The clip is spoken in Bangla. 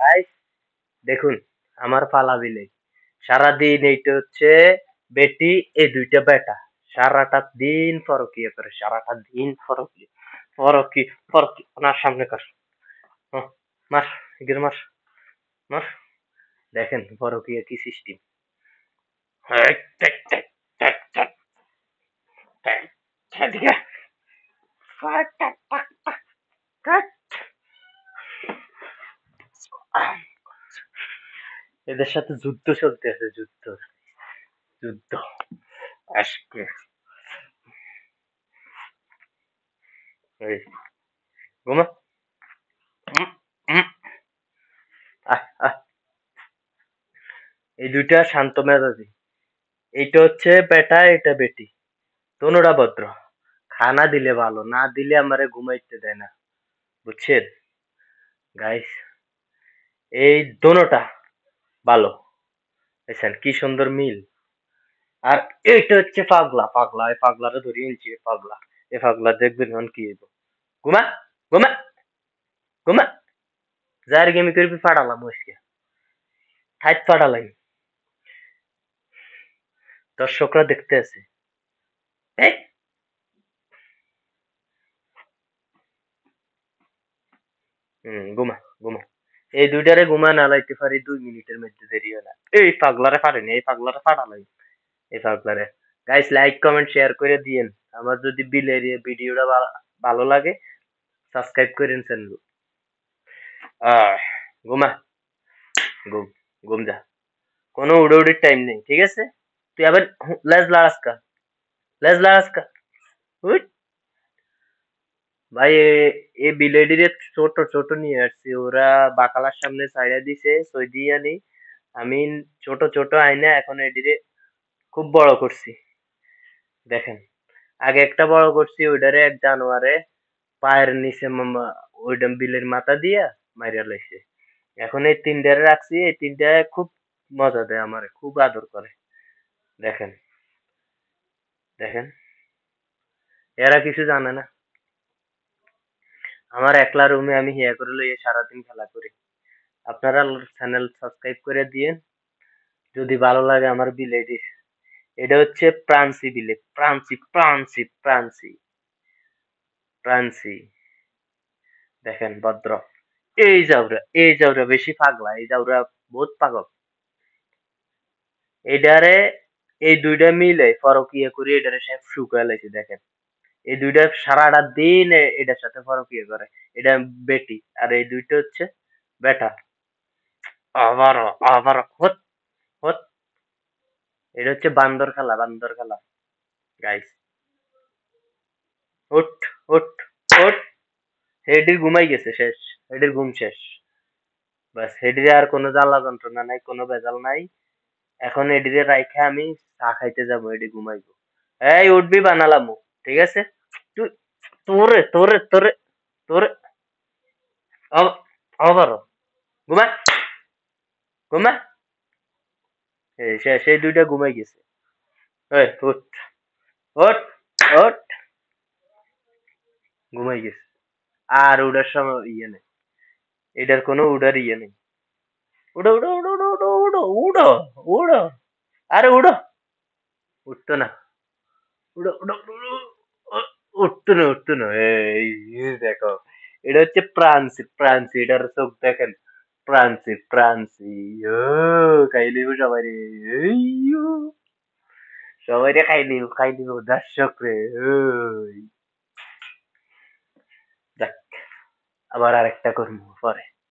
গাইস দেখুন আমার পালা বিলে সারাদিন এইটা হচ্ছে বেটি এই দুইটা বেটা সারাটা দিন ফরকিয়া করে সারাটা দিন ফরকি ফরকি ফরকি ওনার সামনে কর হ্যাঁ, মার এগিয়ে মার মার দেখেন ফরকিয়া কি সিস্টেম এদের সাথে যুদ্ধ চলতে আছে যুদ্ধ যুদ্ধ আজকে এই ঘুমা উম, উম, আহ, আহ। এই দুইটা শান্ত মেজাজি এইটা হচ্ছে বেটা এটা বেটি দোনোটা ভদ্র খানা দিলে ভালো না দিলে আমারে ঘুমাইতে দেয় না বুঝছেন গাইস এই দোনোটা ভালো দেখছেন কি সুন্দর মিল আর এইটা হচ্ছে পাগলা পাগলা এই পাগলারে ধরিয়ে নিচ্ছি পাগলা এ পাগলা দেখবেন এখন কি হইব ঘুমা ঘুমা ঘুমা যার গেমি করবি ফাড়ালাম আজকে হাইট ফাড়ালাই দর্শকরা দেখতে আছে এই ঘুমা ঘুমা এই দুইটারে ঘুমা না লাইতে পারি 2 মিনিটের মধ্যে দেরি হয় না এই পাগলারে পারেনি এই পাগলারে ফাড়ালাই এই পাগলারে গাইস লাইক কমেন্ট শেয়ার করে দিয়েন আমার যদি বিলের ভিডিওটা ভালো লাগে সাবস্ক্রাইব করেন চ্যানেল আহ ঘুমা ঘুম ঘুম যা কোনো উড়ে টাইম নেই ঠিক আছে তুই আবার লেজ লাড়াস কা লেজ লাড়াস কা উঠ ভাই এই বিলেডিরে ছোট ছোট নিয়ে আসছি ওরা বাকালার সামনে ছাইড়া দিছে সইদিয়ানি আমি ছোট ছোট আইনা এখন এডিরে খুব বড় করছি দেখেন আগে একটা বড় করছি ওইটারে এক জানোয়ারে পায়ের নিচে ওইটা বিলের মাথা দিয়া মাইরা লাইছে এখন এই তিনটারে রাখছি এই তিনটায় খুব মজা দেয় আমারে খুব আদর করে দেখেন দেখেন এরা কিছু জানে না আমার একলা রুমে আমি হিয়া করে লইয়ে সারাদিন খেলা করি আপনারা চ্যানেল সাবস্ক্রাইব করে দিয়েন যদি ভালো লাগে আমার বিলেটির এটা হচ্ছে প্রান্সি বিলেট প্রান্সি প্রান্সি প্রান্সি প্রান্সি দেখেন ভদ্র এই যাওরা বেশি পাগলা এই যাওরা বহুত পাগল এটারে এই দুইটা মিলে ফরকিয়া করে এটারে সব শুকায় লাইছে দেখেন এই দুইটা সারাটা দিন এটার সাথে ফরকিয়া করে এটা বেটি আর এই দুইটা হচ্ছে বেটা আবারও আবারও হত হত এটা হচ্ছে বান্দর খেলা গাইস উঠ উঠ উঠ হেডির ঘুমাই গেছে শেষ হেডির ঘুম শেষ বাস হেডিরে আর কোনো জ্বালা যন্ত্রণা নাই কোনো ভেজাল নাই এখন এডিরে রাইখা আমি চা খাইতে যাবো এডি ঘুমাইবো এই উঠবি বানালামু ঠিক আছে তুই তোরে তোরে তোরে তোরে আবারও ঘুমা ঘুমা এই সেই দুইটা ঘুমাই গেছে এই উঠ উঠ উঠ ঘুমাই গেছে আর উড়ার সময় ইয়ে নেই এটার কোনো উড়ার ইয়ে নেই উড়ো উড়ো উড়ো উড়ো উড়ো উড়ো উড়ো উড়ো আরে উড়ো উঠতো না উড়ো উড়ো উড়ো উঠতো না এই দেখো এটা হচ্ছে প্রান্সি প্রান্সি এটার চোখ দেখেন প্রান্সি প্রান্সি ও খাইলিব সবাই রে এইয়ো, সবাই রে খাইলিব দর্শক রে ওই যাক আবার আরেকটা করবো পরে